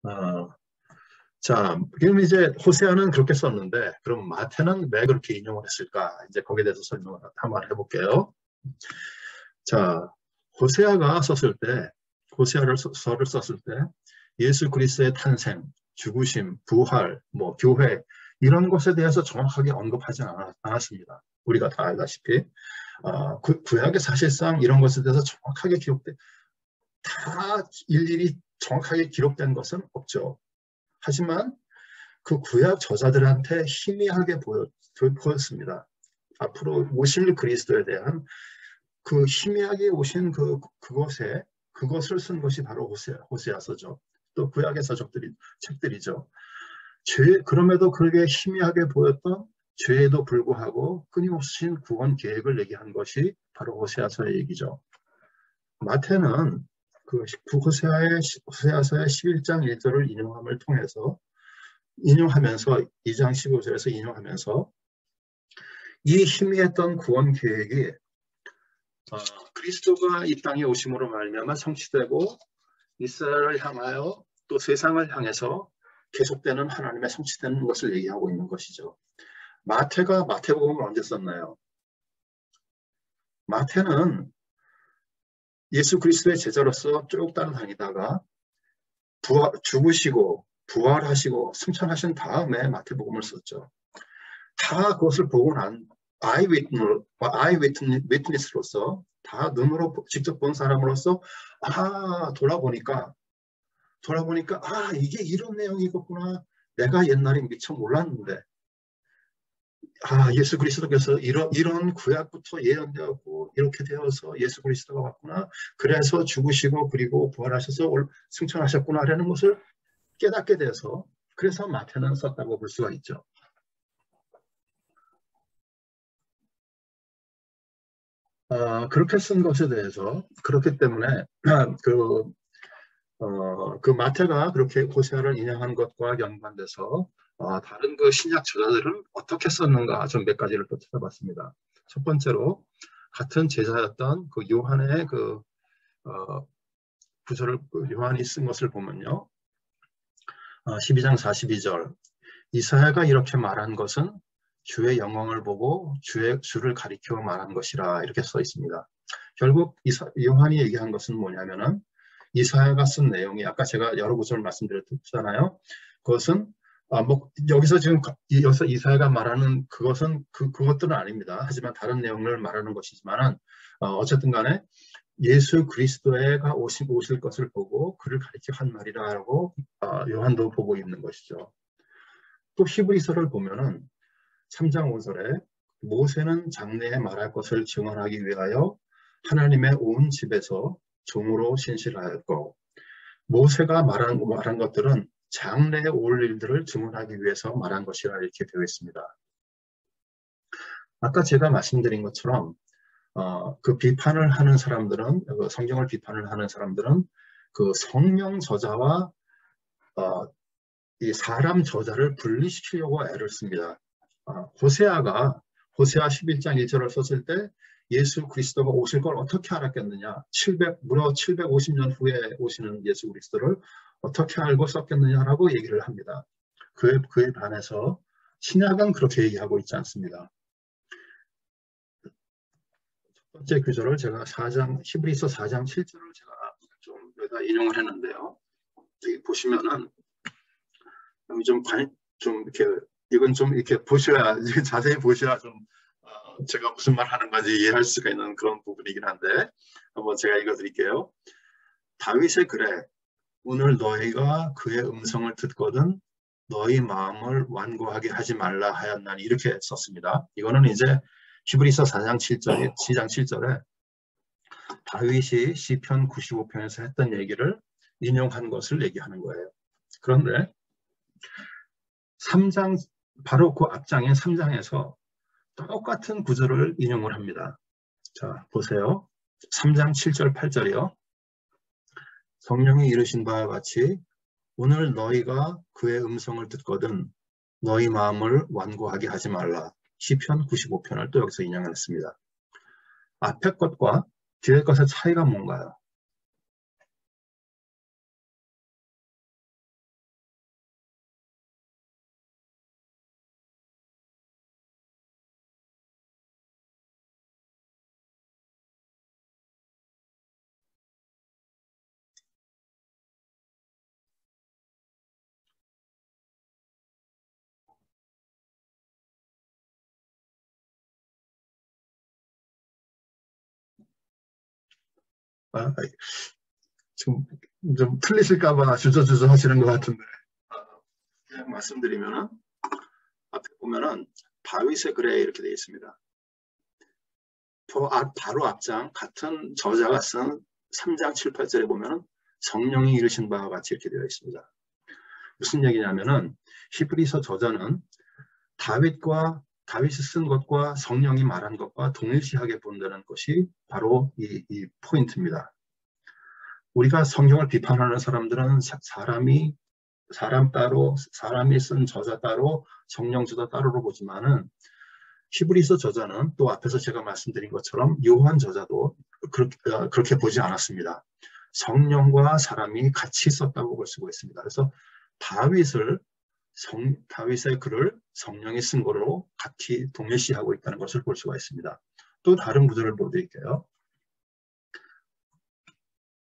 어, 자, 그럼 이제 호세아는 그렇게 썼는데, 그럼 마태는 왜 그렇게 인용을 했을까? 이제 거기에 대해서 설명을 한번 해볼게요. 자, 호세아가 썼을 때, 호세아서를 썼을 때, 예수 그리스도의 탄생, 죽으심, 부활, 뭐 교회 이런 것에 대해서 정확하게 언급하지 않았습니다. 우리가 다 알다시피 구약에 사실상 이런 것에 대해서 정확하게 다 일일이 정확하게 기록된 것은 없죠. 하지만 그 구약 저자들한테 희미하게 보였습니다. 앞으로 오실 그리스도에 대한 그 희미하게 오신 그것을 쓴 것이 바로 호세아서죠. 또 구약의 책들이죠. 그럼에도 그렇게 희미하게 보였던 죄에도 불구하고 끊임없이 구원 계획을 얘기한 것이 바로 호세아서의 얘기죠. 마태는 그 호세아서의 11장 1절을 인용하면서 2장 15절에서 인용하면서 이 희미했던 구원 계획이 그리스도가 이 땅에 오심으로 말미암아 성취되고 이스라엘을 향하여 또 세상을 향해서 계속되는 하나님의 성취되는 것을 얘기하고 있는 것이죠. 마태가 마태복음을 언제 썼나요? 마태는 예수 그리스도의 제자로서 쭉 따라다니다가 죽으시고 부활하시고 승천하신 다음에 마태복음을 썼죠. 다 그것을 보고 난 아이위트니스로서 다 눈으로 직접 본 사람으로서 돌아보니까 이게 이런 내용이겠구나. 내가 옛날에 미처 몰랐는데 예수 그리스도께서 이런 구약부터 예언되었고 이렇게 되어서 예수 그리스도가 왔구나. 그래서 죽으시고 그리고 부활하셔서 승천하셨구나라는 것을 깨닫게 돼서 그래서 마태는 썼다고 볼 수가 있죠. 그렇게 쓴 것에 대해서 그렇기 때문에 그 마태가 그렇게 호세아를 인용한 것과 연관돼서 다른 그 신약 저자들은 어떻게 썼는가 좀 몇 가지를 또 찾아봤습니다. 첫 번째로 같은 제자였던 그 요한의 구절을 요한이 쓴 것을 보면요. 12장 42절 이사야가 이렇게 말한 것은 주의 영광을 보고 주를 가리켜 말한 것이라 이렇게 써 있습니다. 결국 요한이 얘기한 것은 뭐냐면은 이사야가 쓴 내용이 아까 제가 여러 구절 말씀드렸잖아요. 그것은 여기서 이사야가 말하는 그것들은 아닙니다. 하지만 다른 내용을 말하는 것이지만은 어쨌든 간에 예수 그리스도가 오실 것을 보고 그를 가리켜 한 말이라고 요한도 보고 있는 것이죠. 또 히브리서를 보면은 3장 5절에 모세는 장래에 말할 것을 증언하기 위하여 하나님의 온 집에서 종으로 신실하였고 모세가 말한 것들은 장래에 올 일들을 증언하기 위해서 말한 것이라 이렇게 되어 있습니다. 아까 제가 말씀드린 것처럼 그 비판을 하는 사람들은 성경을 비판을 하는 사람들은 그 성령 저자와 이 사람 저자를 분리시키려고 애를 씁니다. 호세아 11장 1절을 썼을 때 예수 그리스도가 오실 걸 어떻게 알았겠느냐? 무려 750년 후에 오시는 예수 그리스도를 어떻게 알고 썼겠느냐라고 얘기를 합니다. 그에 반해서 신약은 그렇게 얘기하고 있지 않습니다. 첫 번째 구절을 제가 히브리서 4장 7절을 제가 좀 여기다 인용을 했는데요. 여기 보시면은 좀 이렇게 이건 좀 이렇게 보셔야 자세히 보셔야 좀 제가 무슨 말 하는 건지 이해할 수가 있는 그런 부분이긴 한데 한번 제가 읽어드릴게요. 다윗의 글에 오늘 너희가 그의 음성을 듣거든 너희 마음을 완고하게 하지 말라 하였나니 이렇게 썼습니다. 이거는 이제 히브리서 4장 7절에 다윗이 시편 95편에서 했던 얘기를 인용한 것을 얘기하는 거예요. 그런데 3장 바로 그 앞장인 3장에서 똑같은 구절을 인용을 합니다. 자, 보세요. 3장 7절 8절이요. 성령이 이르신 바와 같이 오늘 너희가 그의 음성을 듣거든 너희 마음을 완고하게 하지 말라. 시편 95편을 또 여기서 인용했습니다. 앞에 것과 뒤에 것의 차이가 뭔가요? 지금 좀 틀리실까봐 주저주저 하시는 것 같은데, 그냥 말씀드리면은 앞에 보면은 다윗의 글에 이렇게 되어 있습니다. 바로 앞장 같은 저자가 쓴 3장 7, 8절에 보면은 성령이 이르신 바와 같이 이렇게 되어 있습니다. 무슨 얘기냐면은 히브리서 저자는 다윗이 쓴 것과 성령이 말한 것과 동일시하게 본다는 것이 바로 이 포인트입니다. 우리가 성경을 비판하는 사람들은 사람 따로, 사람이 쓴 저자 따로, 성령 저자 따로로 보지만은 히브리서 저자는 또 앞에서 제가 말씀드린 것처럼 요한 저자도 그렇게 보지 않았습니다. 성령과 사람이 같이 썼다고 볼 수가 있습니다. 그래서 다윗의 글을 성령이 쓴 거로 같이 동일시하고 있다는 것을 볼 수가 있습니다. 또 다른 구절을 보여드릴게요.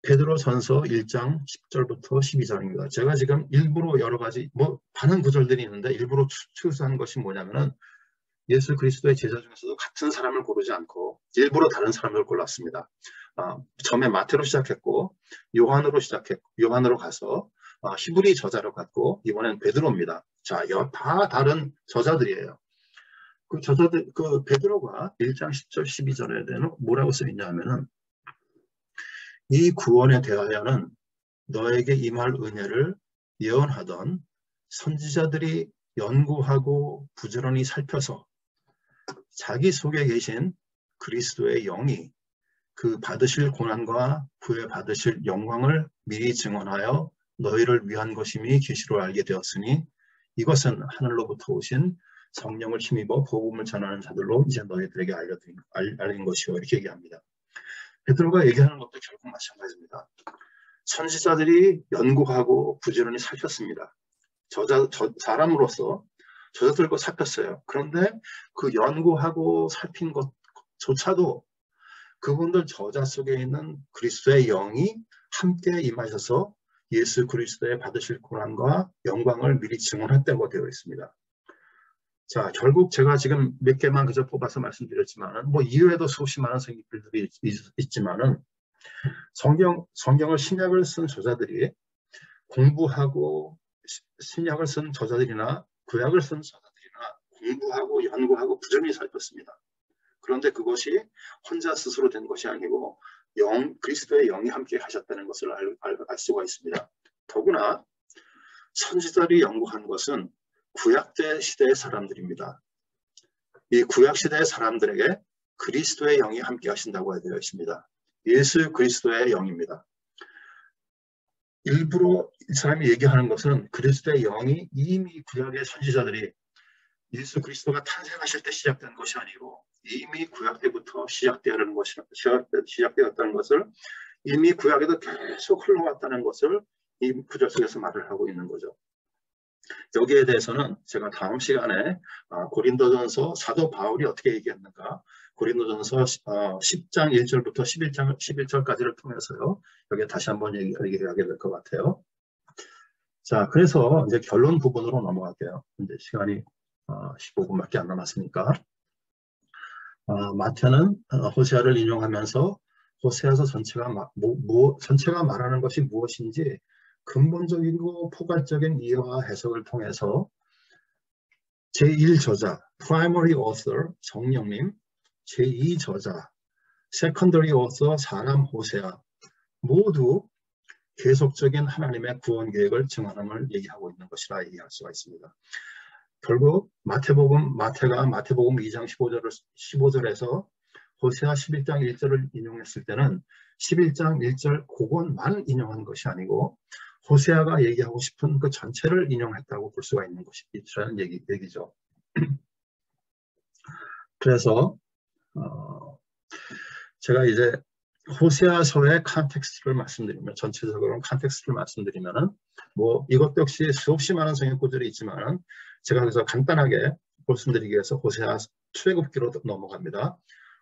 베드로전서 1장 10절부터 12절입니다. 제가 지금 일부러 여러 가지 많은 구절들이 있는데 일부러 추수한 것이 뭐냐면은 예수 그리스도의 제자 중에서도 같은 사람을 고르지 않고 일부러 다른 사람을 골랐습니다. 처음에 마태로 시작했고 요한으로 가서 히브리 저자로 갔고 이번엔 베드로입니다. 자, 다 다른 저자들이에요. 그 베드로가 1장 10절 12절에는 뭐라고 써 있냐면은 이 구원에 대하여는 너에게 임할 은혜를 예언하던 선지자들이 연구하고 부지런히 살펴서 자기 속에 계신 그리스도의 영이 그 받으실 고난과 후에 받으실 영광을 미리 증언하여 너희를 위한 것임이 계시로 알게 되었으니 이것은 하늘로부터 오신 성령을 힘입어 복음을 전하는 자들로 이제 너희들에게 알린 것이요 이렇게 얘기합니다. 베드로가 얘기하는 것도 결국 마찬가지입니다. 선지자들이 연구하고 부지런히 살폈습니다. 사람으로서 저자들과 살폈어요. 그런데 그 연구하고 살핀 것조차도 그분들 저자 속에 있는 그리스도의 영이 함께 임하셔서 예수 그리스도의 받으실 고난과 영광을 미리 증언했다고 되어 있습니다. 자, 결국 제가 지금 몇 개만 그저 뽑아서 말씀드렸지만은 이외에도 수없이 많은 성경들이 있지만은 성경을 신약을 쓴 저자들이 공부하고 신약을 쓴 저자들이나 구약을 쓴 저자들이나 공부하고 연구하고 부지런히 살폈습니다. 그런데 그것이 혼자 스스로 된 것이 아니고 그리스도의 영이 함께 하셨다는 것을 알 수가 있습니다. 더구나 선지자들이 연구한 것은 구약대 시대의 사람들입니다. 이 구약시대의 사람들에게 그리스도의 영이 함께 하신다고 되어 있습니다. 예수 그리스도의 영입니다. 일부러 이 사람이 얘기하는 것은 그리스도의 영이 이미 구약의 선지자들이 예수 그리스도가 탄생하실 때 시작된 것이 아니고 이미 구약 때부터 시작되었다는 것을 이미 구약에도 계속 흘러왔다는 것을 이 구절 속에서 말을 하고 있는 거죠. 여기에 대해서는 제가 다음 시간에 고린도전서 사도 바울이 어떻게 얘기했는가 고린도전서 10장 1절부터 11절까지를 통해서요. 여기에 다시 한번 얘기하게 될 것 같아요. 자, 그래서 이제 결론 부분으로 넘어갈게요. 이제 시간이 15분밖에 안 남았으니까. 마태는 호세아를 인용하면서 호세아서 전체가 말하는 것이 무엇인지 근본적이고 포괄적인 이해와 해석을 통해서 제1저자, primary author 정령님, 제2저자, secondary author 사람 호세아 모두 계속적인 하나님의 구원 계획을 증언함을 얘기하고 있는 것이라 얘기할 수가 있습니다. 결국 마태가 마태복음 2장 15절에서 호세아 11장 1절을 인용했을 때는 11장 1절 그것만 인용한 것이 아니고 호세아가 얘기하고 싶은 그 전체를 인용했다고 볼 수가 있는 것이라는 얘기죠. 그래서 제가 이제 호세아서의 컨텍스트를 말씀드리면 전체적으로 컨텍스트를 말씀드리면은 이것도 역시 수없이 많은 성경 구절이 있지만은 제가 그래서 간단하게 말씀드리기 위해서 호세아 출애굽기로 넘어갑니다.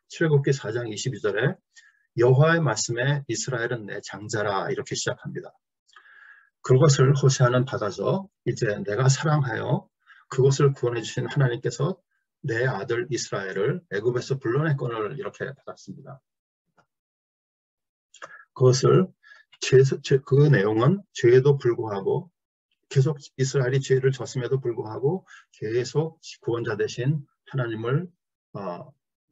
출애굽기 4장 22절에 여호와의 말씀에 이스라엘은 내 장자라 이렇게 시작합니다. 그것을 호세아는 받아서 이제 내가 사랑하여 그것을 구원해 주신 하나님께서 내 아들 이스라엘을 애굽에서 불러냈건을 이렇게 받았습니다. 그 내용은 죄에도 불구하고 계속 이스라엘이 죄를 졌음에도 불구하고 계속 구원자 되신 하나님을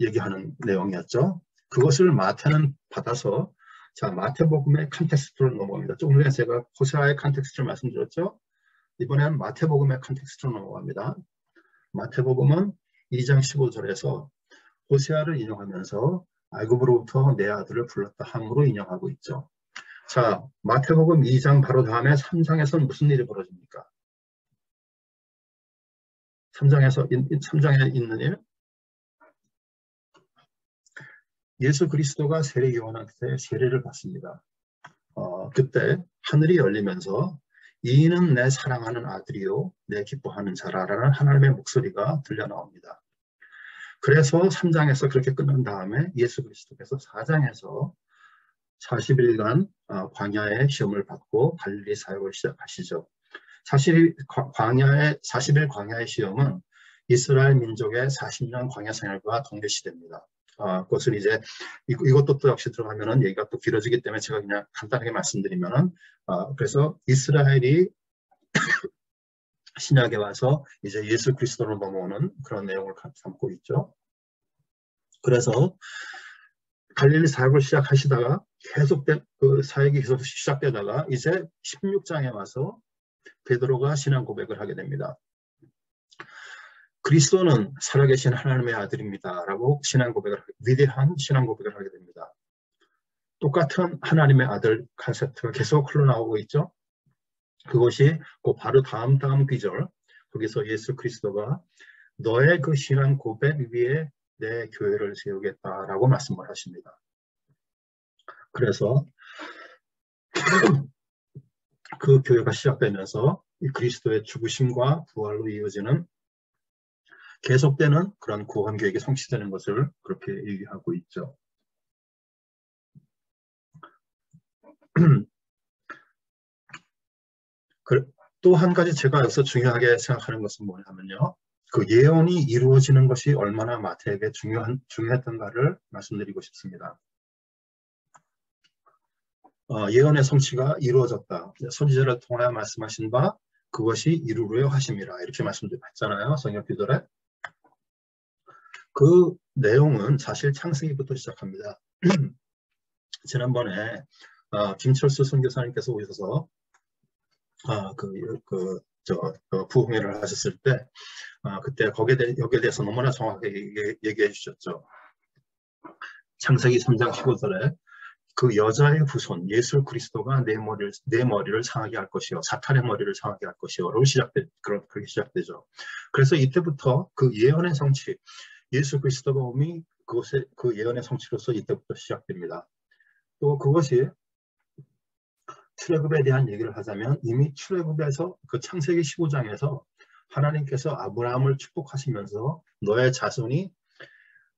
얘기하는 내용이었죠. 그것을 마태는 받아서 자, 마태복음의 컨텍스트로 넘어갑니다. 조금 전에 제가 호세아의 컨텍스트를 말씀드렸죠. 이번에는 마태복음의 컨텍스트로 넘어갑니다. 마태복음은 2장 15절에서 호세아를 인용하면서 애굽으로부터 내 아들을 불렀다 함으로 인용하고 있죠. 자, 마태복음 2장 바로 다음에 3장에서는 무슨 일이 벌어집니까? 3장에 있는 일? 예수 그리스도가 세례 요한한테 세례를 받습니다. 그때 하늘이 열리면서 이는 내 사랑하는 아들이요 내 기뻐하는 자라라는 하나님의 목소리가 들려 나옵니다. 그래서 3장에서 그렇게 끝난 다음에 예수 그리스도께서 4장에서 40일간 광야의 시험을 받고 갈릴리 사역을 시작하시죠. 사실 40일 광야의 시험은 이스라엘 민족의 40년 광야 생활과 동일시됩니다. 그것을 이제 이것도 또 역시 들어가면은 얘기가 또 길어지기 때문에 제가 그냥 간단하게 말씀드리면은 그래서 이스라엘이 신약에 와서 이제 예수 그리스도로 넘어오는 그런 내용을 담고 있죠. 그래서 갈릴리 사역을 시작하시다가 그 사역이 계속 시작되다가 이제 16장에 와서 베드로가 신앙 고백을 하게 됩니다. 그리스도는 살아계신 하나님의 아들입니다. 라고 위대한 신앙 고백을 하게 됩니다. 똑같은 하나님의 아들 컨셉트가 계속 흘러나오고 있죠. 그것이 바로 다음 귀절, 거기서 예수 그리스도가 너의 그 신앙 고백 위에 내 교회를 세우겠다라고 말씀을 하십니다. 그래서 그 교회가 시작되면서 이 그리스도의 죽으심과 부활로 이어지는 계속되는 그런 구원 계획이 성취되는 것을 그렇게 얘기하고 있죠. 또 한 가지 제가 여기서 중요하게 생각하는 것은 뭐냐면요. 그 예언이 이루어지는 것이 얼마나 마태에게 중요했던가를 말씀드리고 싶습니다. 예언의 성취가 이루어졌다. 선지자를 통하여 말씀하신 바 그것이 이루려 하심이라 이렇게 말씀드렸잖아요. 성경 구절에. 그 내용은 사실 창세기부터 시작합니다. 지난번에 김철수 선교사님께서 오셔서 부흥회를 하셨을 때 그때 여기에 대해서 너무나 정확하게 얘기해 주셨죠. 창세기 3장 15절에 그 여자의 후손 예수 그리스도가 내 머리를 상하게 할 것이요 사탄의 머리를 상하게 할 것이요로 그렇게 시작되죠. 그래서 이때부터 그 예언의 성취 예수 그리스도가 오미 그 예언의 성취로서 이때부터 시작됩니다. 또 그것이 출애굽에 대한 얘기를 하자면 이미 출애굽에서 그 창세기 15장에서 하나님께서 아브라함을 축복하시면서 너의 자손이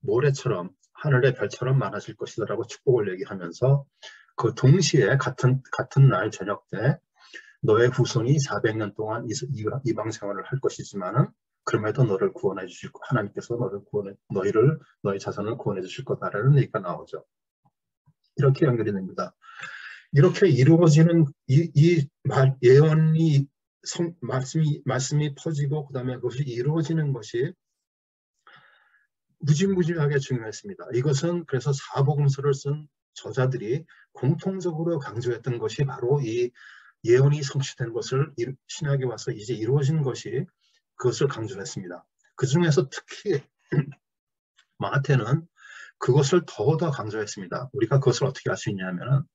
모래처럼 하늘의 별처럼 많아질 것이라고 축복을 얘기하면서 그 동시에 같은 날 저녁 때 너의 후손이 400년 동안 이방 생활을 할 것이지만은 그럼에도 너를 구원해 주실 거 하나님께서 너의 자손을 구원해 주실 거다라는 얘기가 나오죠. 이렇게 연결이 됩니다. 이렇게 이루어지는 예언이 말씀이 퍼지고 그다음에 그것이 이루어지는 것이 무지무지하게 중요했습니다. 이것은 그래서 사복음서를 쓴 저자들이 공통적으로 강조했던 것이 바로 이 예언이 성취된 것을 신약에 와서 이제 이루어진 것이 그것을 강조했습니다. 그 중에서 특히 마태는 그것을 더더 강조했습니다. 우리가 그것을 어떻게 알 수 있냐면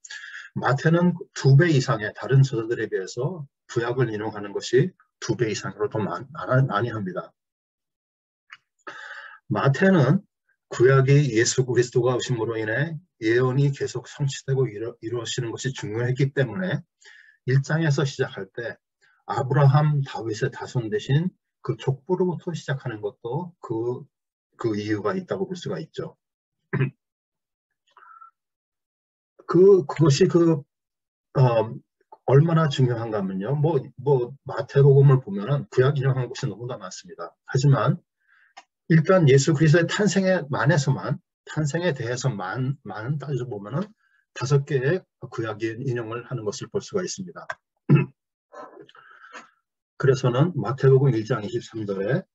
마태는 2배 이상의 다른 저자들에 비해서 구약을 인용하는 것이 2배 이상으로 더 많이 합니다. 마태는 구약이 예수 그리스도가 오심으로 인해 예언이 계속 성취되고 이루어지는 것이 중요했기 때문에 1장에서 시작할 때 아브라함 다윗의 자손 대신 그 족보로부터 시작하는 것도 그 이유가 있다고 볼 수가 있죠. 그것이 얼마나 중요한가 하면요. 마태복음을 보면은 구약 인용한 것이 너무나 많습니다. 하지만 일단 예수 그리스도의 탄생에 대해서만 따져보면은 5개의 구약의 인용을 하는 것을 볼 수가 있습니다. 그래서는 마태복음 1장 23절에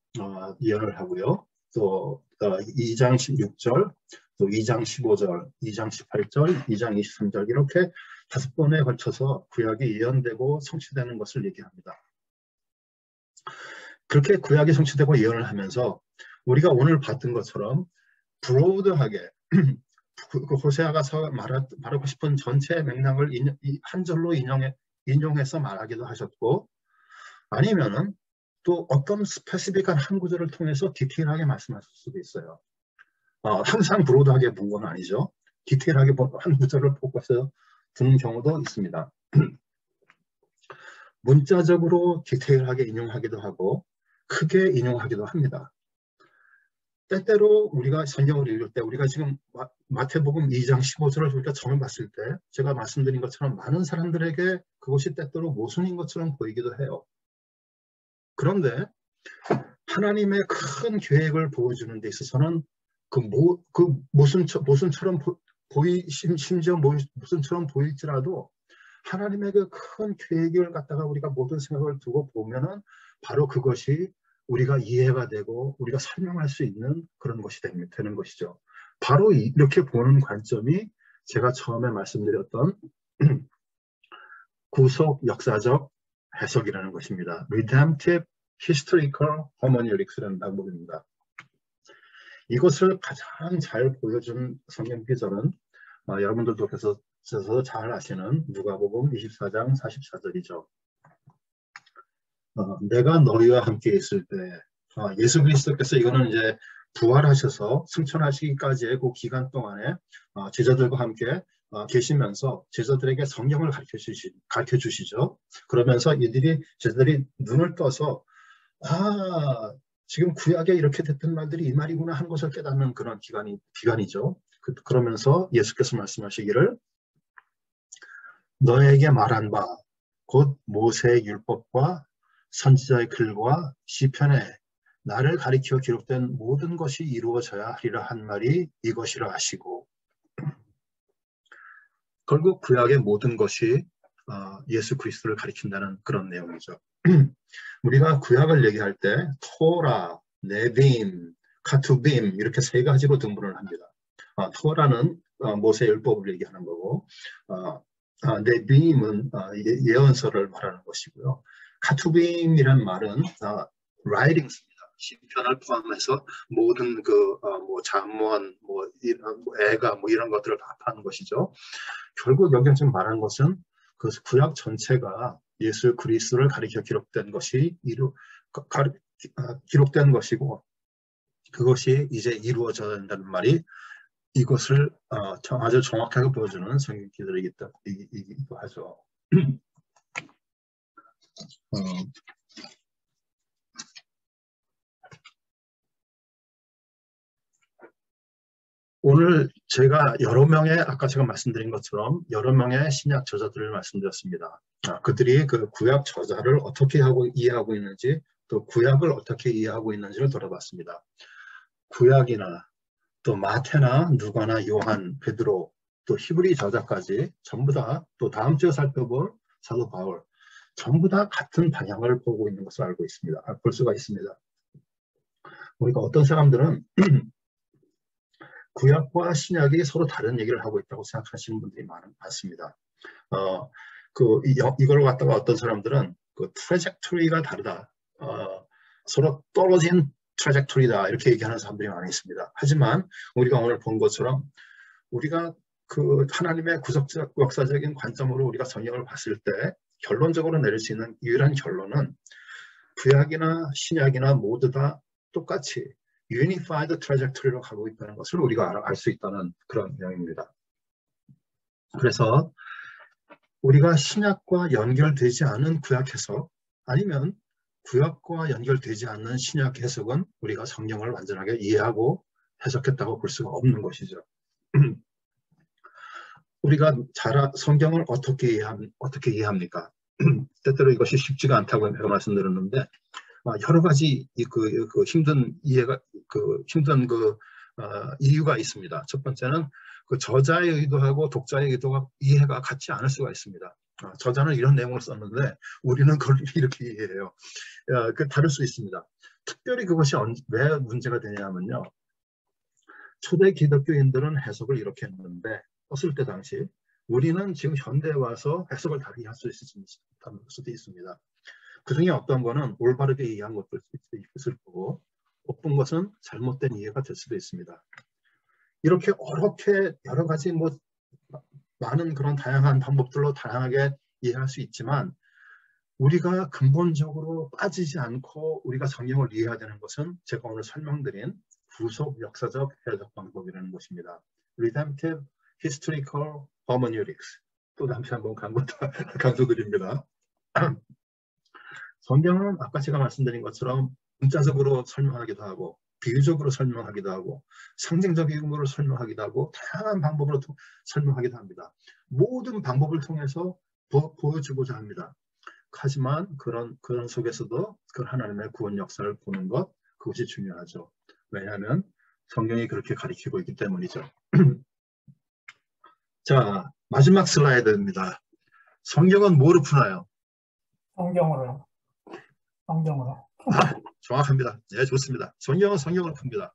예언을 하고요. 또 2장 16절, 또 2장 15절, 2장 18절, 2장 23절 이렇게 5번에 걸쳐서 구약이 예언되고 성취되는 것을 얘기합니다. 그렇게 구약이 성취되고 예언을 하면서 우리가 오늘 봤던 것처럼 브로드하게 그 호세아가 말하고 싶은 전체 맥락을 한 절로 인용해서 말하기도 하셨고, 아니면은 또 어떤 스페시픽한 한 구절을 통해서 디테일하게 말씀하실 수도 있어요. 항상 브로드하게 본 건 아니죠. 디테일하게 한 구절을 뽑아서 두는 경우도 있습니다. 문자적으로 디테일하게 인용하기도 하고 크게 인용하기도 합니다. 때때로 우리가 성경을 읽을 때 우리가 지금 마태복음 2장 15절을 우리가 처음 봤을 때 제가 말씀드린 것처럼 많은 사람들에게 그것이 때때로 모순인 것처럼 보이기도 해요. 그런데 하나님의 큰 계획을 보여주는 데 있어서는 모순처럼 심지어 모순처럼 보일지라도 하나님의 그 큰 계획을 갖다가 우리가 모든 생각을 두고 보면은 바로 그것이 우리가 이해가 되고 우리가 설명할 수 있는 그런 것이 되는 것이죠. 바로 이렇게 보는 관점이 제가 처음에 말씀드렸던 구속 역사적 해석이라는 것입니다. Redemptive Historical Hermeneutics라는 방법입니다. 이것을 가장 잘 보여준 성경 기절은 여러분들도 그래서 잘 아시는 누가복음 24장 44절이죠. 내가 너희와 함께 있을 때 예수 그리스도께서 이거는 이제 부활하셔서 승천하시기까지의 그 기간 동안에 제자들과 함께 계시면서 제자들에게 성경을 가르쳐 주시죠. 그러면서 제자들이 눈을 떠서 지금 구약에 이렇게 됐던 말들이 이 말이구나 하는 것을 깨닫는 그런 기간이죠. 그러면서 예수께서 말씀하시기를 너에게 말한 바 곧 모세의 율법과 선지자의 글과 시편에 나를 가리켜 기록된 모든 것이 이루어져야 하리라 한 말이 이것이라 하시고, 결국 구약의 모든 것이 예수 그리스도를 가리킨다는 그런 내용이죠. 우리가 구약을 얘기할 때 토라, 네빔, 카투빔 이렇게 3가지로 등분을 합니다. 토라는 모세의 율법을 얘기하는 거고, 네빔은 예언서를 말하는 것이고요. 카투빔이란 말은 writings입니다. 시편을 포함해서 모든 잠언, 애가 이런 것들을 합하는 것이죠. 결국 여기 지금 말하는 것은 그 구약 전체가 예수 그리스도를 가리켜 기록된 것이 기록된 것이고, 그것이 이제 이루어져야 한다는 말이 이것을 아주 정확하게 보여주는 성경 기술이기도 하죠. 오늘 제가 아까 제가 말씀드린 것처럼 여러 명의 신약 저자들을 말씀드렸습니다. 그들이 그 구약 저자를 어떻게 이해하고 있는지, 또 구약을 어떻게 이해하고 있는지를 돌아봤습니다. 구약이나 또 마태나 누가나 요한, 베드로, 또 히브리 저자까지 전부 다, 또 다음 주에 살펴볼 사도 바울, 전부 다 같은 방향을 보고 있는 것을 볼 수가 있습니다. 우리가 어떤 사람들은 구약과 신약이 서로 다른 얘기를 하고 있다고 생각하시는 분들이 많습니다. 이걸 갖다가 어떤 사람들은 그 트래젝토리가 다르다, 서로 떨어진 트래젝토리다 이렇게 얘기하는 사람들이 많이 있습니다. 하지만 우리가 오늘 본 것처럼 우리가 그 하나님의 구속적 역사적인 관점으로 우리가 성경을 봤을 때 결론적으로 내릴 수 있는 유일한 결론은 구약이나 신약이나 모두 다 똑같이 유니파이드 트래젝토리로 가고 있다는 것을 우리가 알 수 있다는 그런 내용입니다. 그래서 우리가 신약과 연결되지 않은 구약 해석, 아니면 구약과 연결되지 않는 신약 해석은 우리가 성경을 완전하게 이해하고 해석했다고 볼 수가 없는 것이죠. 우리가 성경을 어떻게 이해합니까? 때때로 이것이 쉽지가 않다고 제가 말씀드렸는데, 여러 가지 힘든 이유가 있습니다. 첫 번째는 그 저자의 의도하고 독자의 의도가 이해가 같지 않을 수가 있습니다. 저자는 이런 내용을 썼는데 우리는 그걸 이렇게 이해해요. 그 다를 수 있습니다. 특별히 그것이 왜 문제가 되냐면요. 초대 기독교인들은 해석을 이렇게 했는데 썼을 때 당시 우리는 지금 현대에 와서 해석을 다르게 할 수 수도 있습니다. 그 중에 어떤 거는 올바르게 이해한 것도 있을 거고 어떤 것은 잘못된 이해가 될 수도 있습니다. 이렇게 어렵게 여러 가지 많은 그런 다양한 방법들로 다양하게 이해할 수 있지만 우리가 근본적으로 빠지지 않고 우리가 성경을 이해해야 되는 것은 제가 오늘 설명드린 구속 역사적 해석 방법이라는 것입니다. Redemptive Historical Hermeneutics. 또 다시 한번 강조드립니다. 성경은 아까 제가 말씀드린 것처럼 문자적으로 설명하기도 하고 비유적으로 설명하기도 하고 상징적 의미로 설명하기도 하고 다양한 방법으로 설명하기도 합니다. 모든 방법을 통해서 보여주고자 합니다. 하지만 그런 속에서도 그 하나님의 구원 역사를 보는 것 그것이 중요하죠. 왜냐하면 성경이 그렇게 가리키고 있기 때문이죠. 자, 마지막 슬라이드입니다. 성경은 뭐로 푸나요? 성경으로. 정확합니다. 네, 좋습니다. 성경은 성경으로 풉니다.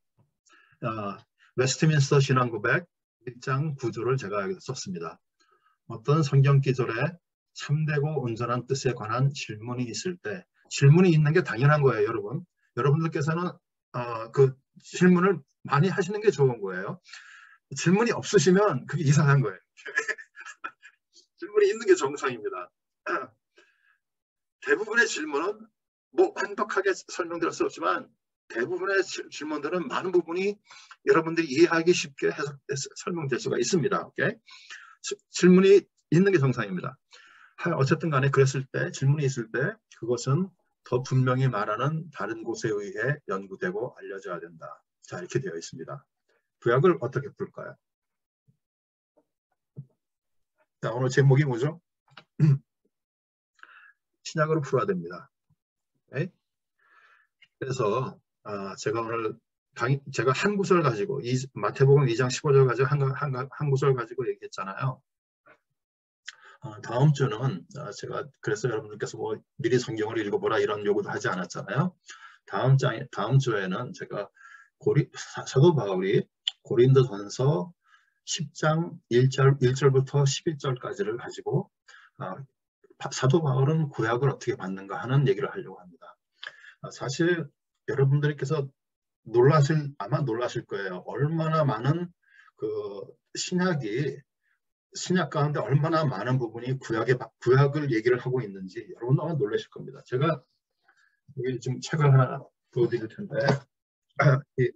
웨스트민스터 신앙고백 1장 9조를 제가 여기서 썼습니다. 어떤 성경 기절에 참되고 온전한 뜻에 관한 질문이 있을 때 질문이 있는 게 당연한 거예요, 여러분. 여러분들께서는 그 질문을 많이 하시는 게 좋은 거예요. 질문이 없으시면 그게 이상한 거예요. 질문이 있는 게 정상입니다. 대부분의 질문은 완벽하게 설명드릴 수 없지만 대부분의 질문들은 많은 부분이 여러분들이 이해하기 쉽게 설명될 수가 있습니다. 오케이? 질문이 있는 게 정상입니다. 어쨌든 간에 그랬을 때 질문이 있을 때 그것은 더 분명히 말하는 다른 곳에 의해 연구되고 알려져야 된다. 자, 이렇게 되어 있습니다. 구약을 어떻게 풀까요? 자, 오늘 제목이 뭐죠? 신약으로 풀어야 됩니다. 오케이? 그래서 제가 오늘 제가 한 구절 가지고 마태복음 2장 15절 가지고 한 구절 가지고 얘기했잖아요. 다음 주는 제가 그래서 여러분들께서 미리 성경을 읽어보라 이런 요구도 하지 않았잖아요. 다음 주에는 제가 사도 바울이 고린도전서 10장 1절부터 11절까지를 가지고 사도 바울은 구약을 어떻게 받는가 하는 얘기를 하려고 합니다. 사실 여러분들께서 아마 놀라실 거예요. 얼마나 많은 그 신약 가운데 얼마나 많은 부분이 구약을 얘기를 하고 있는지 여러분 아마 놀라실 겁니다. 제가 여기 지금 책을 하나 보여드릴 텐데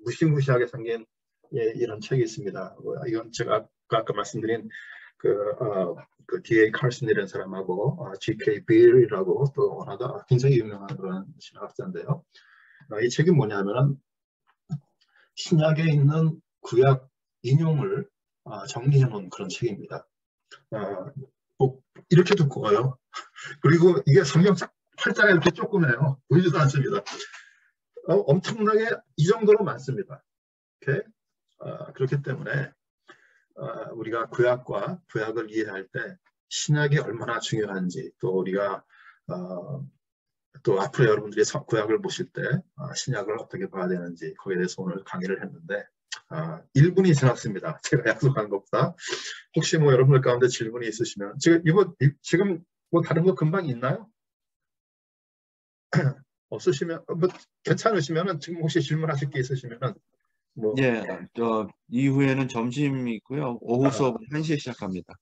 무시무시하게 생긴 이런 책이 있습니다. 이건 제가 아까 말씀드린 그 D.A. 칼슨이라는 사람하고 G.K. 빌이라고 또 하나가 굉장히 유명한 그런 신학자인데요. 이 책이 뭐냐면은 신약에 있는 구약 인용을 정리해 놓은 그런 책입니다. 이렇게 두꺼워요. 그리고 이게 성경 팔자가 이렇게 조그매요. 보이지도 않습니다. 엄청나게 이 정도로 많습니다. 오케이? 그렇기 때문에 우리가 구약을 이해할 때 신약이 얼마나 중요한지 또 우리가 또 앞으로 여러분들이 구약을 보실 때 신약을 어떻게 봐야 되는지 거기에 대해서 오늘 강의를 했는데 1분이 지났습니다. 제가 약속한 것보다. 혹시 여러분들 가운데 질문이 있으시면 지금 다른 거 금방 있나요? 없으시면 괜찮으시면은 지금 혹시 질문하실 게 있으시면은 예, 이후에는 점심이 있고요. 오후 수업은 1시에 시작합니다.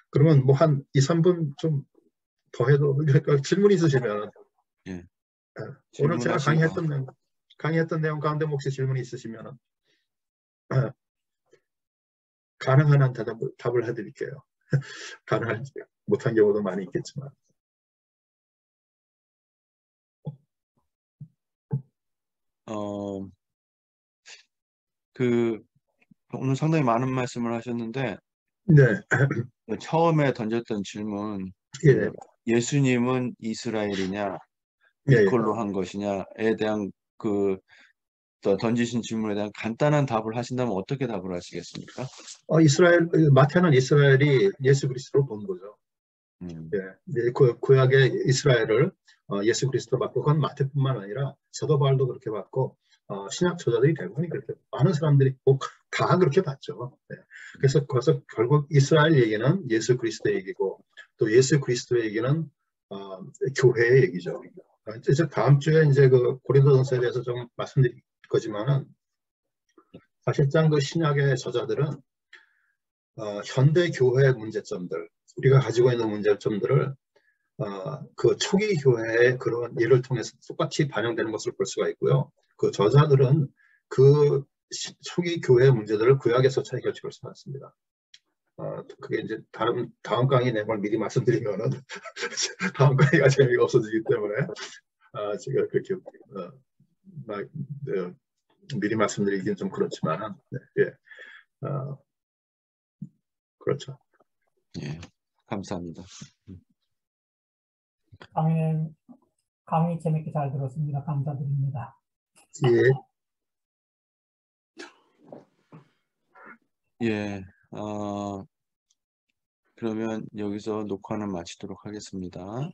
그러면 한 2, 3분 좀 더 해도 질문 있으시면 예. 오늘 제가 강의했던 내용 가운데 혹시 질문이 있으시면 가능한 한 답을 해드릴게요. 가능하지 못한 경우도 많이 있겠지만. 오늘 상당히 많은 말씀을 하셨는데, 네. 처음에 던졌던 질문, 예. 예수님은 이스라엘이냐, 예. 이퀄로 한 것이냐에 대한 던지신 질문에 대한 간단한 답을 하신다면 어떻게 답을 하시겠습니까? 마태는 이스라엘이 예수 그리스도를 본 거죠. 음, 예, 이제 구약의 이스라엘을 예수 그리스도 받고 그건 마태뿐만 아니라 사도 바울도 그렇게 받고 신약 저자들이 대부분이 그렇게 많은 사람들이 꼭 다 그렇게 봤죠. 예. 그래서 결국 이스라엘 얘기는 예수 그리스도 얘기고 또 예수 그리스도 얘기는 교회의 얘기죠. 이제 다음 주에 이제 그 고린도전서에 대해서 좀 말씀드릴 거지만은 사실상 그 신약의 저자들은 현대 교회의 문제점들 우리가 가지고 있는 문제점들을 그 초기 교회의 그런 예를 통해서 똑같이 반영되는 것을 볼 수가 있고요. 그 저자들은 그 초기 교회의 문제들을 구약에서 해결할 수 있습니다. 그게 이제 다음 강의 내용을 미리 말씀드리면은 다음 강의가 재미가 없어지기 때문에 제가 그렇게 미리 말씀드리긴 좀 그렇지만은 예, 그렇죠. 예, 감사합니다. 강의 재밌게 잘 들었습니다. 감사드립니다. 예. 예, 그러면 여기서 녹화는 마치도록 하겠습니다.